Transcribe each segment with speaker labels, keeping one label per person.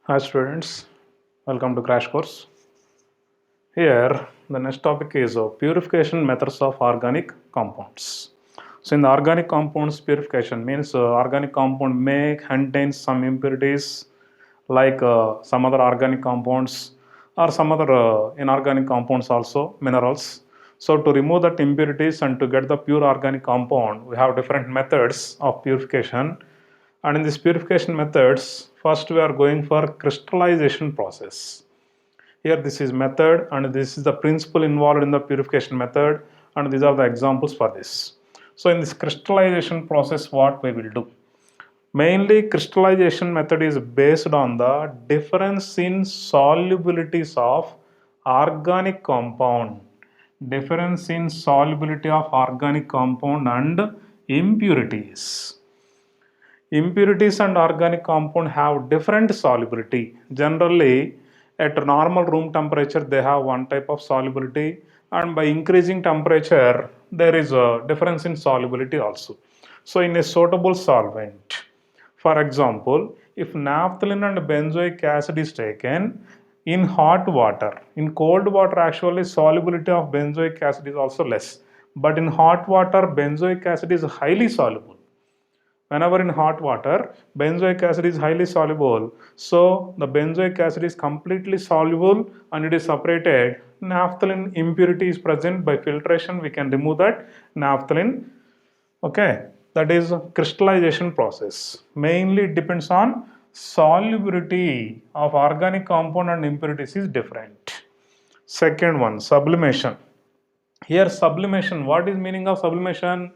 Speaker 1: Hi students, welcome to Crash Course. Here, the next topic is purification methods of organic compounds. So, in the organic compounds purification means organic compound may contain some impurities like some other organic compounds or some other inorganic compounds also, minerals. So, to remove that impurities and to get the pure organic compound, we have different methods of purification. And in this purification methods, first we are going for crystallization process. Here this is method and this is the principle involved in the purification method, and these are the examples for this. So in this crystallization process, what we will do? Mainly crystallization method is based on the difference in solubilities of organic compound. Difference in solubility of organic compound and impurities. Impurities and organic compound have different solubility. Generally, at normal room temperature, they have one type of solubility, and by increasing temperature, there is a difference in solubility also. So, in a suitable solvent, for example, if naphthalene and benzoic acid is taken in hot water, in cold water, actually solubility of benzoic acid is also less. But in hot water, benzoic acid is highly soluble. Whenever in hot water, benzoic acid is highly soluble. So the benzoic acid is completely soluble and it is separated. Naphthalene impurity is present. By filtration, we can remove that naphthalene. Okay, that is crystallization process. Mainly it depends on solubility of organic compound and impurities is different. Second one, sublimation. Here sublimation, what is meaning of sublimation?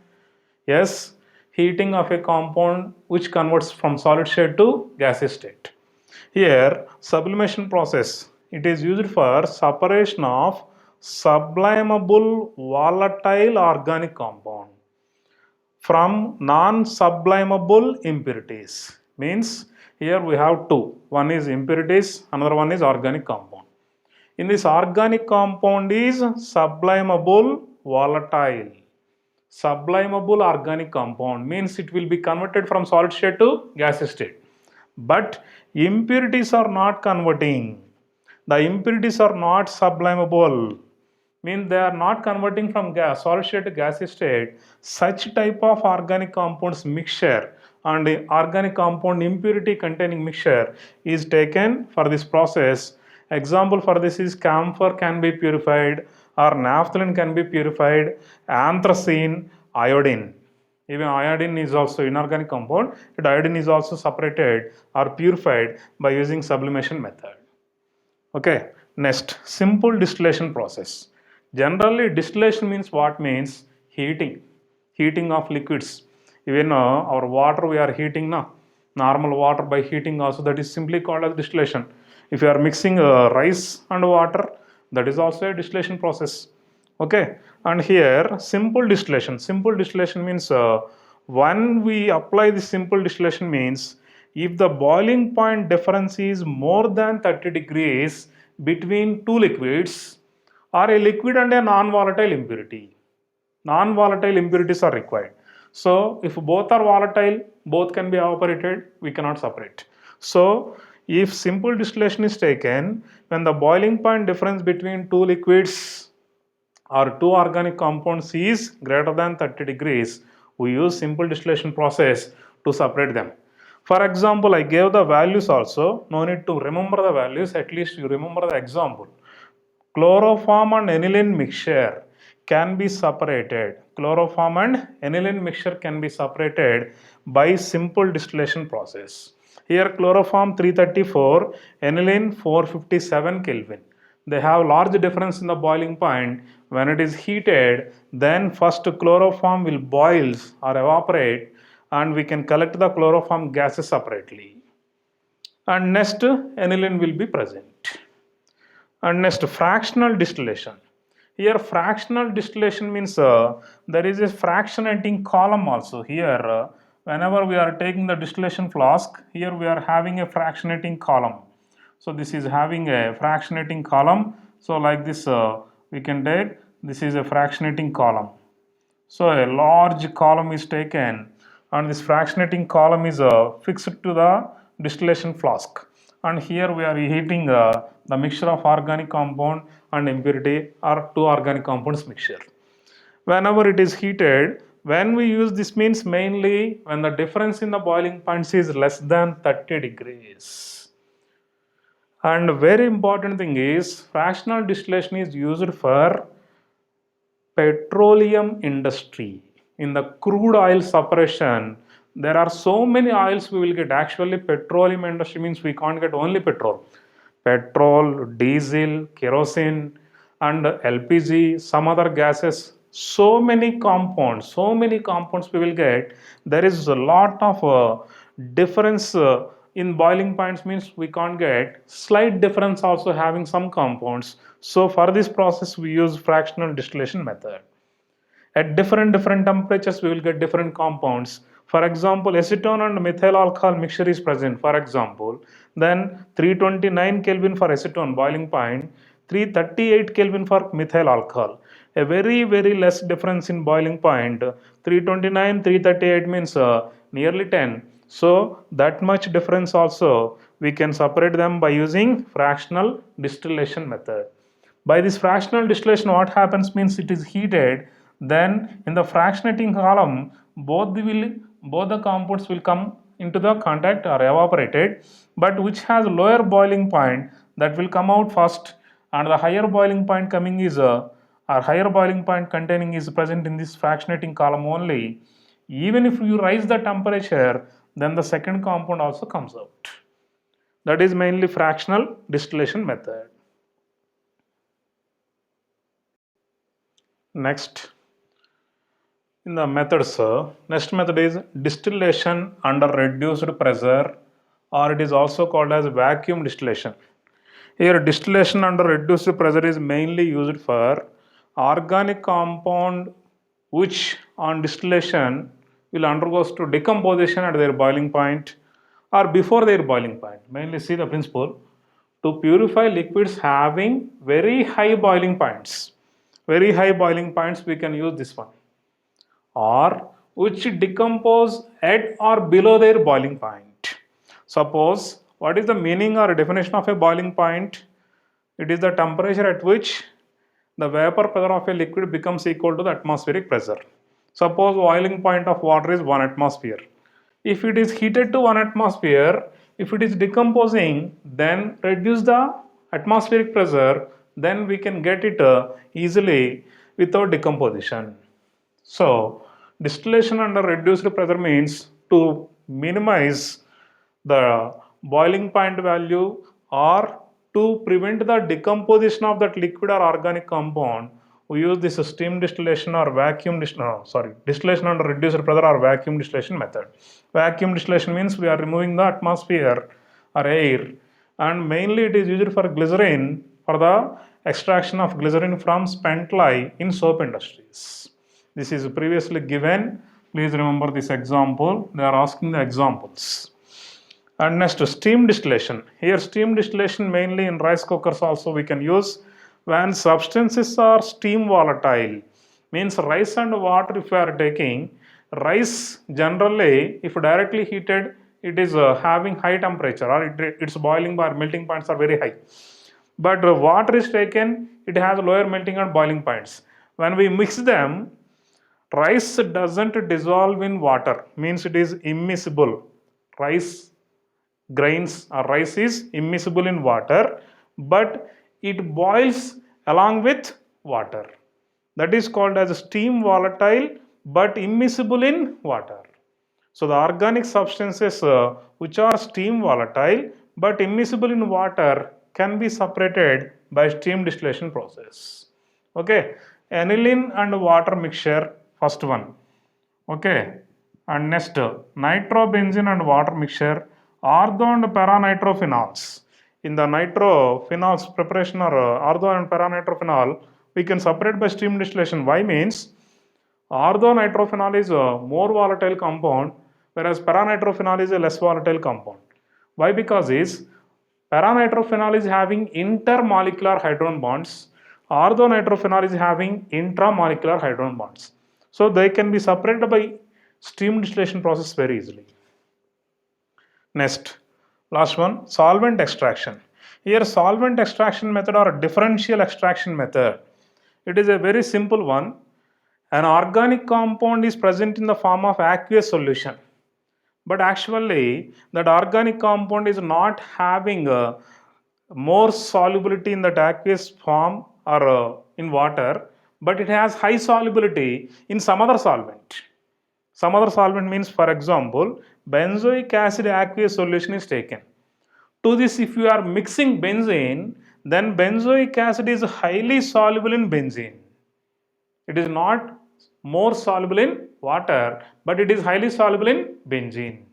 Speaker 1: Yes, heating of a compound which converts from solid state to gaseous state. Here, sublimation process, it is used for separation of sublimable volatile organic compound from non-sublimable impurities. Means here we have two. One is impurities, another one is organic compound. In this organic compound is sublimable volatile. Sublimable organic compound means it will be converted from solid state to gaseous state. But impurities are not converting. The impurities are not sublimable. Means they are not converting from solid state to gaseous state. Such type of organic compounds mixture and organic compound impurity containing mixture is taken for this process. Example for this is camphor can be purified or naphthalene can be purified, anthracene, iodine. Even iodine is also inorganic compound, but iodine is also separated or purified by using sublimation method. Okay, next, simple distillation process. Generally, distillation means what? Means heating, heating of liquids. Even our water we are heating now, normal water by heating also, that is simply called as distillation. If you are mixing rice and water, that is also a distillation process. Okay, and here simple distillation means when we apply the simple distillation means if the boiling point difference is more than 30 degrees between two liquids or a liquid and a non-volatile impurity. Non-volatile impurities are required. So if both are volatile, both can be evaporated, we cannot separate. So if simple distillation is taken, when the boiling point difference between two liquids or two organic compounds is greater than 30 degrees, we use simple distillation process to separate them. For example, I gave the values also, no need to remember the values, at least you remember the example. Chloroform and aniline mixture can be separated. Chloroform and aniline mixture can be separated by simple distillation process. Here chloroform 334, aniline 457 Kelvin. They have large difference in the boiling point. When it is heated, then first chloroform will boil or evaporate and we can collect the chloroform gases separately. And next aniline will be present. And next, fractional distillation. Here, fractional distillation means there is a fractionating column also. Here, whenever we are taking the distillation flask, here we are having a fractionating column. So this is having a fractionating column. So like this, we can take, this is a fractionating column. So a large column is taken and this fractionating column is fixed to the distillation flask. and here we are heating the mixture of organic compound and impurity or two organic compounds mixture. Whenever it is heated, when we use this means mainly when the difference in the boiling points is less than 30 degrees. And very important thing is fractional distillation is used for petroleum industry. In the crude oil separation, there are so many oils we will get. Actually, petroleum industry means we can't get only petrol, diesel, kerosene, and LPG, some other gases. So many compounds we will get. There is a lot of difference in boiling points means we can't get. Slight difference also having some compounds. So for this process we use fractional distillation method. At different temperatures we will get different compounds. For example, acetone and methyl alcohol mixture is present, for example, then 329 Kelvin for acetone boiling point, 338 Kelvin for methyl alcohol. A very less difference in boiling point. 329 338 means nearly 10. So that much difference also we can separate them by using fractional distillation method. By this fractional distillation, what happens means it is heated, then in the fractionating column, both the compounds will come into the contact or evaporated, but which has lower boiling point that will come out first, and the higher boiling point coming is or higher boiling point containing is present in this fractionating column only. Even if you raise the temperature, then the second compound also comes out. That is mainly fractional distillation method. Next, in the methods, next method is distillation under reduced pressure, or it is also called as vacuum distillation. Here, distillation under reduced pressure is mainly used for organic compound which on distillation will undergoes to decomposition at their boiling point or before their boiling point. Mainly see the principle to purify liquids having very high boiling points. Very high boiling points we can use this one, or which decompose at or below their boiling point. Suppose, what is the meaning or definition of a boiling point? It is the temperature at which the vapor pressure of a liquid becomes equal to the atmospheric pressure. Suppose boiling point of water is 1 atmosphere. If it is heated to 1 atmosphere, if it is decomposing, then reduce the atmospheric pressure, then we can get it easily without decomposition. So, distillation under reduced pressure means to minimize the boiling point value or to prevent the decomposition of that liquid or organic compound. We use this steam distillation or distillation under reduced pressure or vacuum distillation method. Vacuum distillation means we are removing the atmosphere or air, and mainly it is used for glycerin, for the extraction of glycerin from spent lye in soap industries. This is previously given. Please remember this example. They are asking the examples. And next, steam distillation. Here, steam distillation mainly in rice cookers also we can use when substances are steam volatile. Means rice and water, if you are taking, rice generally, if directly heated, it is having high temperature or its boiling or melting points are very high. But water is taken, it has lower melting and boiling points. When we mix them, rice doesn't dissolve in water, means it is immiscible. Rice grains or rice is immiscible in water, but it boils along with water. That is called as steam volatile but immiscible in water. So the organic substances which are steam volatile but immiscible in water can be separated by steam distillation process. Okay, aniline and water mixture, first one. Okay, and next nitrobenzene and water mixture, ortho and para-nitrophenols. In the nitrophenols preparation or ortho and para-nitrophenol, we can separate by steam distillation. Why means ortho-nitrophenol is a more volatile compound, whereas para-nitrophenol is a less volatile compound. Why? Because is para-nitrophenol is having intermolecular hydrogen bonds, ortho-nitrophenol is having intramolecular hydrogen bonds. So they can be separated by steam distillation process very easily. Next, Last one, solvent extraction. Here solvent extraction method or differential extraction method. It is a very simple one. An organic compound is present in the form of aqueous solution. But actually that organic compound is not having more solubility in that aqueous form or in water, but it has high solubility in some other solvent. Some other solvent means, for example, benzoic acid aqueous solution is taken. To this, if you are mixing benzene, then benzoic acid is highly soluble in benzene. It is not more soluble in water, but it is highly soluble in benzene.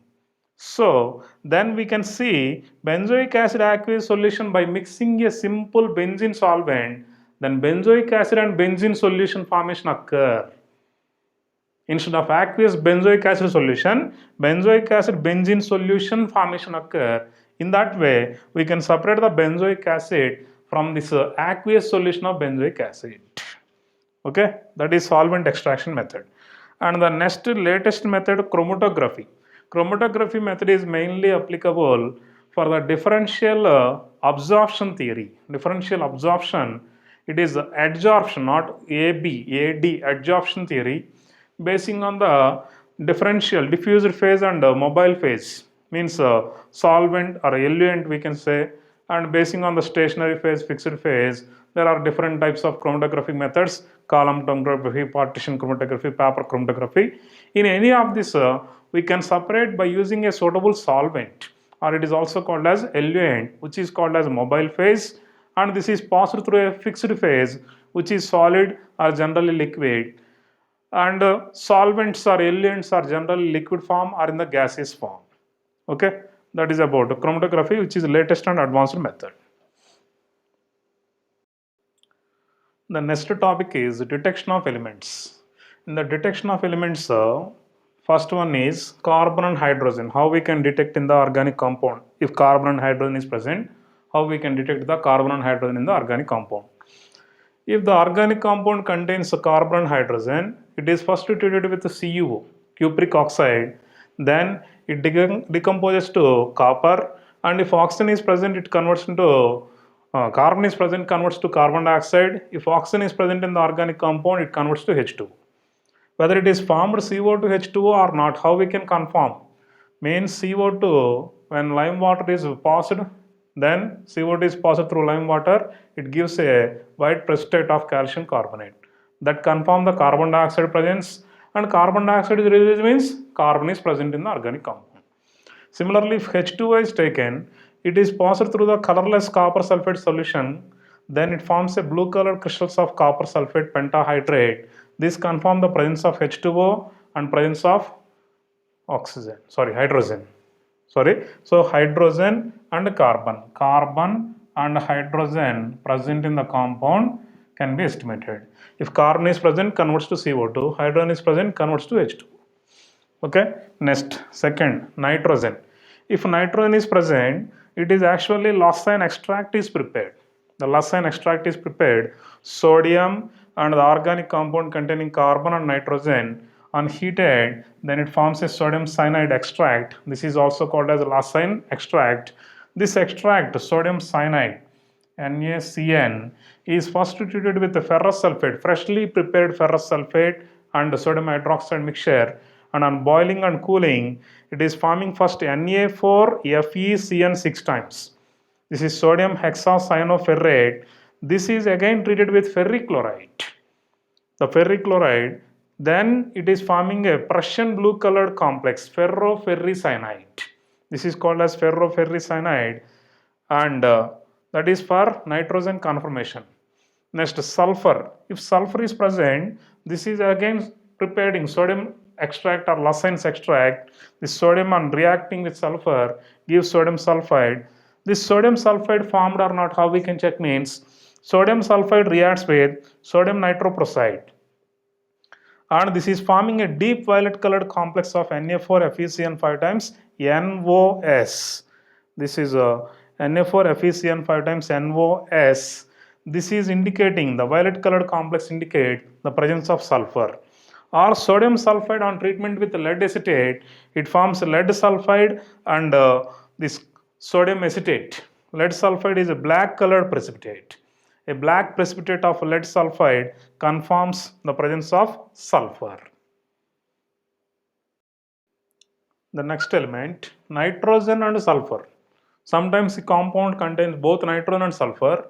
Speaker 1: So then we can see benzoic acid aqueous solution by mixing a simple benzene solvent, then benzoic acid and benzene solution formation occur. Instead of aqueous benzoic acid solution, benzoic acid benzene solution formation occur. In that way, we can separate the benzoic acid from this aqueous solution of benzoic acid. Okay, that is solvent extraction method. And the next latest method, chromatography. Chromatography method is mainly applicable for the differential absorption theory. Differential absorption, it is adsorption, not AD adsorption theory, basing on the differential diffused phase and mobile phase, means solvent or eluent we can say, and basing on the stationary phase, fixed phase, there are different types of chromatographic methods: column chromatography, partition chromatography, paper chromatography. In any of this, we can separate by using a suitable solvent, or it is also called as eluent, which is called as mobile phase, and this is passed through a fixed phase, which is solid or generally liquid, and solvents or eluents are generally liquid form or in the gaseous form. Okay, that is about chromatography, which is the latest and advanced method. The next topic is detection of elements. In the detection of elements, first one is carbon and hydrogen. How we can detect in the organic compound if carbon and hydrogen is present? How we can detect the carbon and hydrogen in the organic compound? If the organic compound contains carbon and hydrogen, it is first treated with CuO, cupric oxide, then it decomposes to copper, and if oxygen is present, it converts into carbon is present, converts to carbon dioxide. If oxygen is present in the organic compound, it converts to H2. Whether it is formed CO to H2O or not, how we can confirm? Means CO2, when lime water is passed, then CO2 is passed through lime water, it gives a white precipitate of calcium carbonate. That confirm the carbon dioxide presence, and carbon dioxide is released means carbon is present in the organic compound. Similarly, if H2O is taken, it is passed through the colorless copper sulfate solution, then it forms a blue colored crystals of copper sulfate pentahydrate. This confirm the presence of H2O and presence of hydrogen. So hydrogen and carbon and hydrogen present in the compound can be estimated. If carbon is present, converts to CO2, hydrogen is present, converts to H2. Okay, next, second, nitrogen. If nitrogen is present, it is actually lysine extract is prepared. The lysine extract is prepared. Sodium and the organic compound containing carbon and nitrogen unheated, then it forms a sodium cyanide extract. This is also called as lysine extract. This extract, sodium cyanide, NaCN, is first treated with the ferrous sulfate, freshly prepared ferrous sulfate and sodium hydroxide mixture, and on boiling and cooling, it is forming first Na4FeCN 6 times. This is sodium hexacyanoferrate. This is again treated with ferric chloride. The ferric chloride, then it is forming a Prussian blue colored complex, ferroferricyanide. This is called as ferroferricyanide, and that is for nitrogen conformation. Next, sulfur. If sulfur is present, this is again preparing sodium extract or lysine extract. This sodium on reacting with sulfur gives sodium sulfide. This sodium sulfide formed or not, how we can check means sodium sulfide reacts with sodium nitroprusside, and this is forming a deep violet colored complex of Na4FeCN 5 times NOS. This is a Na4FeCN 5 times NOS. This is indicating, the violet colored complex indicate the presence of sulfur. Or sodium sulfide on treatment with lead acetate, it forms lead sulfide, and this sodium acetate. Lead sulfide is a black colored precipitate. A black precipitate of lead sulfide confirms the presence of sulfur. The next element, nitrogen and sulfur. Sometimes the compound contains both nitrogen and sulfur.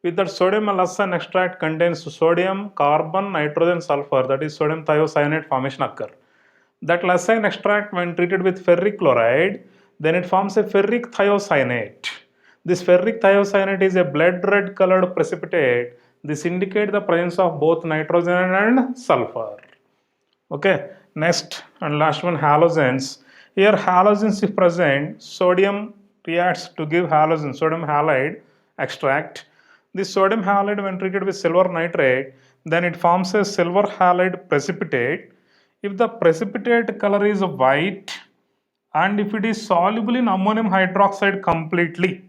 Speaker 1: With that, sodium lecithin extract contains sodium, carbon, nitrogen, sulfur, that is sodium thiocyanate formation occur. That lecithin extract, when treated with ferric chloride, then it forms a ferric thiocyanate. This ferric thiocyanate is a blood red colored precipitate. This indicates the presence of both nitrogen and sulfur. Okay, next and last one, halogens. Here halogens is present, sodium reacts to give halogen, sodium halide extract. This sodium halide, when treated with silver nitrate, then it forms a silver halide precipitate. If the precipitate color is white and if it is soluble in ammonium hydroxide completely,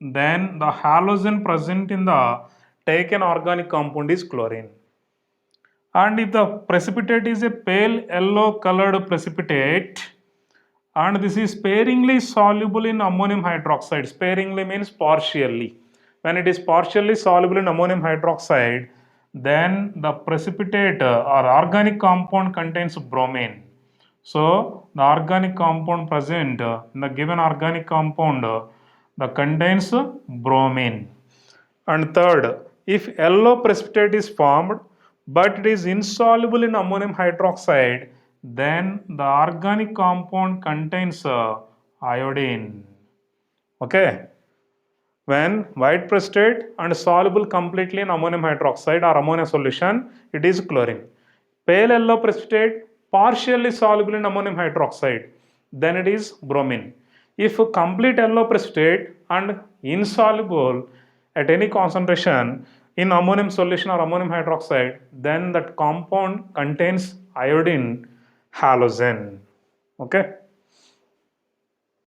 Speaker 1: then the halogen present in the taken organic compound is chlorine. And if the precipitate is a pale yellow colored precipitate and this is sparingly soluble in ammonium hydroxide, sparingly means partially. When it is partially soluble in ammonium hydroxide, then the precipitate or organic compound contains bromine. So the organic compound present in the given organic compound that contains bromine. And third, if yellow precipitate is formed but it is insoluble in ammonium hydroxide, then the organic compound contains iodine. Okay. When white precipitate and soluble completely in ammonium hydroxide or ammonia solution, it is chlorine. Pale yellow precipitate partially soluble in ammonium hydroxide, then it is bromine. If complete yellow precipitate and insoluble at any concentration in ammonium solution or ammonium hydroxide, then that compound contains iodine halogen. Okay.